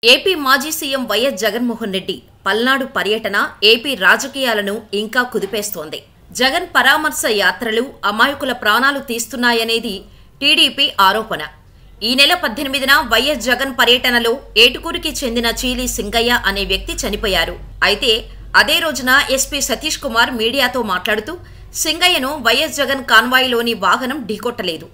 AP మాజీ CM YS Jaganmohan Reddy Palnadu పర్యటన AP రాజకీయాలను ఇంకా కుదిపేస్తోంది. జగన్ పరామర్శ యాత్రలు అమాయకుల ప్రాణాలు తీస్తున్నాయనేది టీడీపీ ఆరోపణ. ఈ నెల 18న వైఎస్ జగన్ పర్యటనలో ఏటుకూరికి చెందిన చీలి సింగయ్య అనే వ్యక్తి చనిపోయారు. అయితే అదే రోజున ఎస్పీ సతీష్ కుమార్ మీడియాతో మాట్లాడుతూ సింగయ్యను వైఎస్ జగన్ కాన్వాయ్లోని వాహనం ఢీకొట్టలేదు,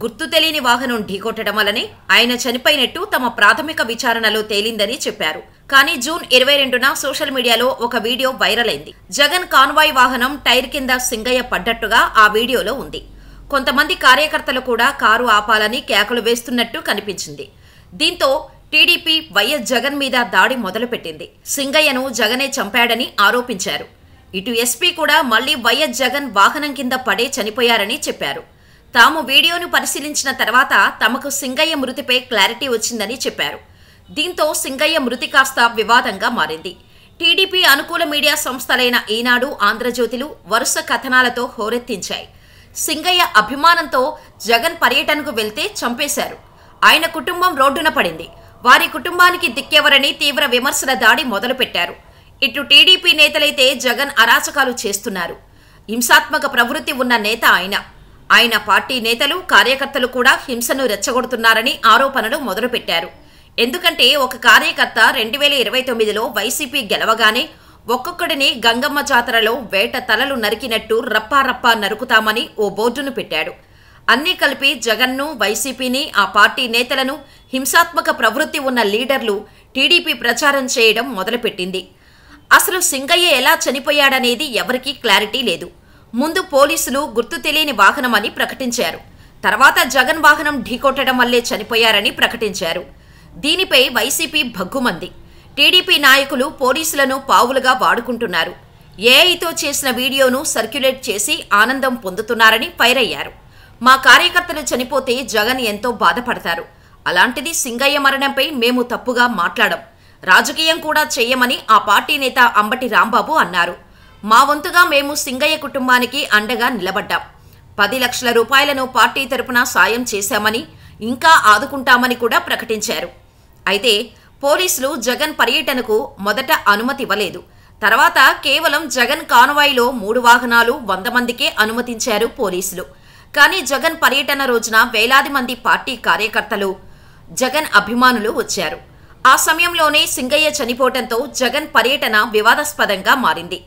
గుర్తు తెలియని వాహనం ఢీకొట్టడం వల్లనే ఆయన చనిపోయినట్టు తమ ప్రాథమిక విచారణలో తేలిందని చెప్పారు. కానీ జూన్ 22న సోషల్ మీడియాలో ఒక వీడియో వైరల్ అయింది. జగన్ కాన్వాయ్ వాహనం టైర్ కింద సింగయ్య పడ్డట్టుగా ఆ వీడియోలో ఉంది. కొంతమంది కార్యకర్తలు కూడా కారు ఆపాలని కేకలు వేస్తున్నట్టు కనిపించింది. దీంతో టీడీపీ వైఎస్ జగన్ మీద దాడి మొదలుపెట్టింది. సింగయ్యను జగనే చంపాడని ఆరోపించారు. ఇటు ఎస్పీ కూడా మళ్లీ వైఎస్ జగన్ వాహనం కింద పడే చనిపోయారని చెప్పారు. తాము వీడియోను పరిశీలించిన తర్వాత తమకు సింగయ్య మృతిపై క్లారిటీ వచ్చిందని చెప్పారు. దీంతో సింగయ్య మృతి కాస్త వివాదంగా మారింది. టీడీపీ అనుకూల మీడియా సంస్థలైన ఈనాడు, ఆంధ్రజ్యోతిలు వరుస కథనాలతో హోరెత్తించాయి. సింగయ్య అభిమానంతో జగన్ పర్యటనకు వెళ్తే చంపేశారు, ఆయన కుటుంబం రోడ్డున పడింది, వారి కుటుంబానికి దిక్కెవరని తీవ్ర విమర్శల దాడి మొదలుపెట్టారు. ఇటు టీడీపీ నేతలైతే జగన్ అరాచకాలు చేస్తున్నారు, హింసాత్మక ప్రవృత్తి ఉన్న నేత ఆయన పార్టీ నేతలు, కార్యకర్తలు కూడా హింసను రెచ్చగొడుతున్నారని ఆరోపణలు మొదలుపెట్టారు. ఎందుకంటే ఒక కార్యకర్త 2029లో వైసీపీ గెలవగానే ఒక్కొక్కడిని గంగమ్మ జాతరలో వేట తలలు నరికినట్టు రప్పారప్పా నరుకుతామని ఓ బోర్డును పెట్టాడు. అన్నీ కలిపి జగన్ను, వైసీపీని, ఆ పార్టీ నేతలను, హింసాత్మక ప్రవృత్తి ఉన్న లీడర్లు టీడీపీ ప్రచారం చేయడం మొదలుపెట్టింది. అసలు సింగయ్య ఎలా చనిపోయాడనేది ఎవరికీ క్లారిటీ లేదు. ముందు పోలీసులు గుర్తు తెలియని వాహనమని ప్రకటించారు. తర్వాత జగన్ వాహనం ఢీకొట్టడం వల్లే చనిపోయారని ప్రకటించారు. దీనిపై వైసీపీ భగ్గుమంది. టీడీపీ నాయకులు పోలీసులను పావులుగా వాడుకుంటున్నారు. ఏఐతో చేసిన వీడియోను సర్క్యులేట్ చేసి ఆనందం పొందుతున్నారని ఫైర్ అయ్యారు. మా కార్యకర్తలు చనిపోతే జగన్ ఎంతో బాధపడతారు, అలాంటిది సింగయ్య మరణంపై మేము తప్పుగా మాట్లాడం, రాజకీయం కూడా చెయ్యమని ఆ పార్టీ నేత అంబటి రాంబాబు అన్నారు. మా వంతుగా మేము సింగయ్య కుటుంబానికి అండగా నిలబడ్డాం, 10 లక్షల రూపాయలను పార్టీ తరపున సాయం చేశామని, ఇంకా ఆదుకుంటామని కూడా ప్రకటించారు. అయితే పోలీసులు జగన్ పర్యటనకు మొదట అనుమతి ఇవ్వలేదు. తర్వాత కేవలం జగన్ కాన్వాయ్లో 3 వాహనాలు 100 మందికే అనుమతించారు పోలీసులు. కానీ జగన్ పర్యటన రోజున వేలాది మంది పార్టీ కార్యకర్తలు, జగన్ అభిమానులు వచ్చారు. ఆ సమయంలోనే సింగయ్య చనిపోవడంతో జగన్ పర్యటన వివాదాస్పదంగా మారింది.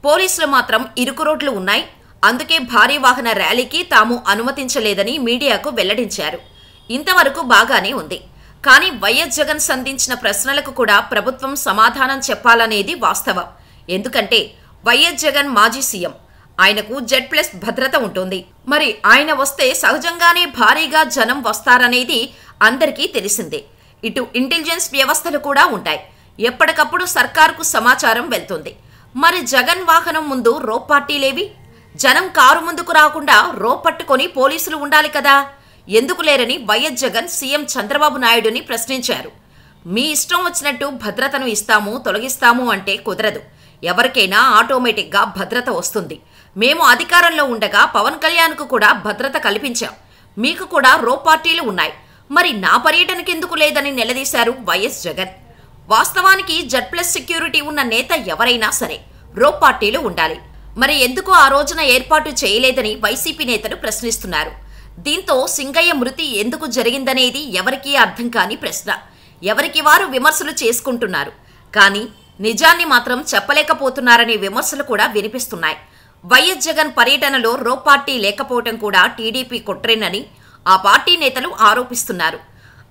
పోలీసులు మాత్రం ఇరుకు రోడ్లు ఉన్నాయి, అందుకే భారీ వాహన ర్యాలీకి తాము అనుమతించలేదని మీడియాకు వెల్లడించారు. ఇంతవరకు బాగానే ఉంది. కానీ వైఎస్ జగన్ సంధించిన ప్రశ్నలకు కూడా ప్రభుత్వం సమాధానం చెప్పాలనేది వాస్తవం. ఎందుకంటే వైఎస్ జగన్ మాజీ సీఎం, ఆయనకు Z+ భద్రత ఉంటుంది. మరి ఆయన వస్తే సహజంగానే భారీగా జనం వస్తారనేది అందరికీ తెలిసిందే. ఇటు ఇంటెలిజెన్స్ వ్యవస్థలు కూడా ఉంటాయి, ఎప్పటికప్పుడు సర్కారుకు సమాచారం వెళ్తుంది. మరి జగన్ వాహనం ముందు రోప్ పార్టీలేవి? జనం కారు ముందుకు రాకుండా రోప్ పట్టుకొని పోలీసులు ఉండాలి కదా, ఎందుకు లేరని వైఎస్ జగన్ సీఎం చంద్రబాబు నాయుడుని ప్రశ్నించారు. మీ ఇష్టం వచ్చినట్టు భద్రతను ఇస్తాము, తొలగిస్తాము అంటే కుదరదు. ఎవరికైనా ఆటోమేటిక్గా భద్రత వస్తుంది. మేము అధికారంలో ఉండగా పవన్ కళ్యాణ్కు కూడా భద్రత కల్పించాం, మీకు కూడా రోప్ పార్టీలు ఉన్నాయి, మరి నా పర్యటనకెందుకు లేదని నిలదీశారు వైఎస్ జగన్. వాస్తవానికి Z+ సెక్యూరిటీ ఉన్న నేత ఎవరైనా సరే రోప్ పార్టీలు ఉండాలి. మరి ఎందుకు ఆ రోజున ఏర్పాటు చేయలేదని వైసీపీ నేతలు ప్రశ్నిస్తున్నారు. దీంతో సింగయ్య మృతి ఎందుకు జరిగిందనేది ఎవరికీ అర్థం కాని ప్రశ్న. ఎవరికి వారు విమర్శలు చేసుకుంటున్నారు, కానీ నిజాన్ని మాత్రం చెప్పలేకపోతున్నారనే విమర్శలు కూడా వినిపిస్తున్నాయి. వైఎస్ జగన్ పర్యటనలో రోప్ పార్టీ లేకపోవడం కూడా టీడీపీ కుట్రేనని ఆ పార్టీ నేతలు ఆరోపిస్తున్నారు.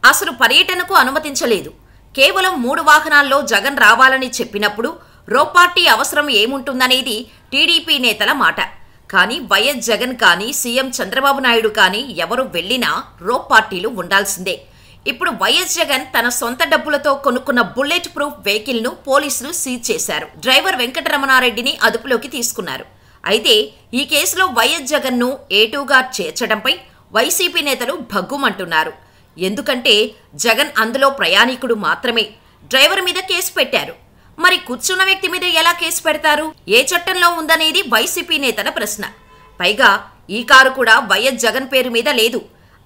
అసలు పర్యటనకు అనుమతించలేదు, కేవలం 3 వాహనాల్లో జగన్ రావాలని చెప్పినప్పుడు రోప్ పార్టీ అవసరం ఏముంటుందనేది టీడీపీ నేతల మాట. కానీ వైఎస్ జగన్ కానీ, సీఎం చంద్రబాబు నాయుడు కానీ ఎవరు వెళ్లినా రోప్ పార్టీలు ఉండాల్సిందే. ఇప్పుడు వైఎస్ జగన్ తన సొంత డబ్బులతో కొనుక్కున్న బుల్లెట్ ప్రూఫ్ వెహికల్ను పోలీసులు సీజ్ చేశారు. డ్రైవర్ వెంకటరమణారెడ్డిని అదుపులోకి తీసుకున్నారు. అయితే ఈ కేసులో వైఎస్ జగన్ను ఏటూగా చేర్చడంపై వైసీపీ నేతలు భగ్గుమంటున్నారు. ఎందుకంటే జగన్ అందులో ప్రయాణికుడు మాత్రమే, డ్రైవర్ మీద కేసు పెట్టారు. మరి కూర్చున్న వ్యక్తి మీద ఎలా కేసు పెడతారు? ఏ చట్టంలో ఉందనేది వైసీపీ నేతల ప్రశ్న. పైగా ఈ కారు కూడా వైఎస్ జగన్ పేరు మీద లేదు,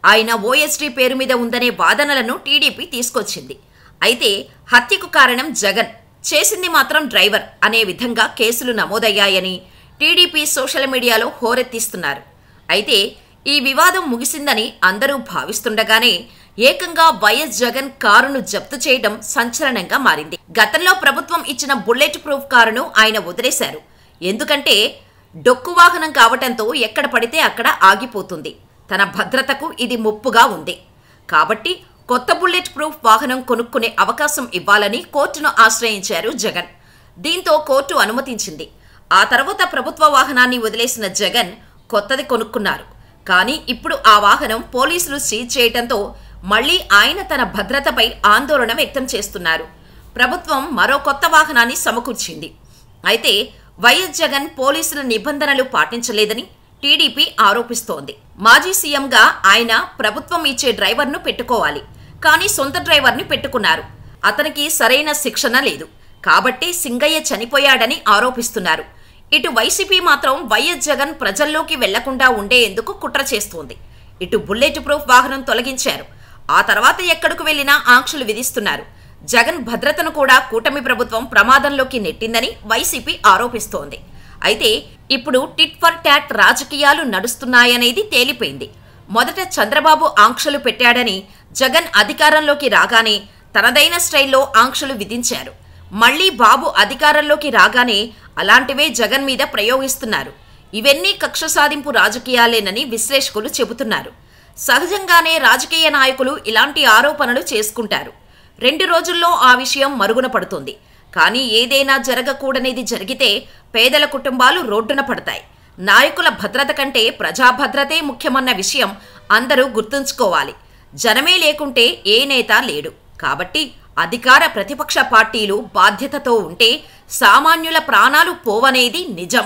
ఆయన OSD పేరు మీద ఉందనే వాదనలను టీడీపీ తీసుకొచ్చింది. అయితే హత్యకు కారణం జగన్, చేసింది మాత్రం డ్రైవర్ అనే విధంగా కేసులు నమోదయ్యాయని టీడీపీ సోషల్ మీడియాలో హోరెత్తిస్తున్నారు. అయితే ఈ వివాదం ముగిసిందని అందరూ భావిస్తుండగానే ఏకంగా వైఎస్ జగన్ కారును జప్తు చేయడం సంచలనంగా మారింది. గతంలో ప్రభుత్వం ఇచ్చిన బుల్లెట్ ప్రూఫ్ కారును ఆయన వదిలేశారు. ఎందుకంటే డొక్కు వాహనం కావటంతో ఎక్కడ పడితే అక్కడ ఆగిపోతుంది. తన భద్రతకు ఇది ముప్పుగా ఉంది. కాబట్టి కొత్త బుల్లెట్ ప్రూఫ్ వాహనం కొనుక్కునే అవకాశం ఇవ్వాలని కోర్టును ఆశ్రయించారు జగన్. దీంతో కోర్టు అనుమతించింది. ఆ తర్వాత ప్రభుత్వ వాహనాన్ని వదిలేసిన జగన్ కొత్తది కొనుక్కున్నారు. కానీ ఇప్పుడు ఆ వాహనం పోలీసులు సీజ్ చేయడంతో మళ్లీ ఆయన తన భద్రతపై ఆందోళన వ్యక్తం చేస్తున్నారు. ప్రభుత్వం మరో కొత్త వాహనాన్ని సమకూర్చింది. అయితే వైఎస్ జగన్ పోలీసుల నిబంధనలు పాటించలేదని టీడీపీ ఆరోపిస్తోంది. మాజీ సీఎంగా ఆయన ప్రభుత్వం ఇచ్చే డ్రైవర్ను పెట్టుకోవాలి, కానీ సొంత డ్రైవర్ని పెట్టుకున్నారు. అతనికి సరైన శిక్షణ లేదు కాబట్టి సింగయ్య చనిపోయాడని ఆరోపిస్తున్నారు. ఇటు వైసీపీ మాత్రం వైఎస్ జగన్ ప్రజల్లోకి వెళ్లకుండా ఉండేందుకు కుట్ర చేస్తోంది. ఇటు బుల్లెట్ ప్రూఫ్ వాహనం తొలగించారు. ఆ తర్వాత ఎక్కడకు వెళ్లినా ఆంక్షలు విధిస్తున్నారు. జగన్ భద్రతను కూడా కూటమి ప్రభుత్వం ప్రమాదంలోకి నెట్టిందని వైసీపీ ఆరోపిస్తోంది. అయితే ఇప్పుడు టిట్ ఫర్ టాట్ రాజకీయాలు నడుస్తున్నాయనేది తేలిపోయింది. మొదట చంద్రబాబు ఆంక్షలు పెట్టాడని జగన్ అధికారంలోకి రాగానే తనదైన స్టైల్లో ఆంక్షలు విధించారు. మళ్లీ బాబు అధికారంలోకి రాగానే అలాంటివే జగన్ మీద ప్రయోగిస్తున్నారు. ఇవన్నీ కక్ష సాధింపు రాజకీయాలేనని విశ్లేషకులు చెబుతున్నారు. సహజంగానే రాజకీయ నాయకులు ఇలాంటి ఆరోపణలు చేసుకుంటారు. 2 రోజుల్లో ఆ విషయం మరుగున పడుతుంది. కానీ ఏదైనా జరగకూడనిది జరిగితే పేదల కుటుంబాలు రోడ్డున పడతాయి. నాయకుల భద్రత కంటే ప్రజా భద్రతే ముఖ్యమన్న విషయం అందరూ గుర్తుంచుకోవాలి. జనమే లేకుంటే ఏ నేత లేడు. కాబట్టి అధికార ప్రతిపక్ష పార్టీలు బాధ్యతతో ఉంటే సామాన్యుల ప్రాణాలు పోవనేది నిజం.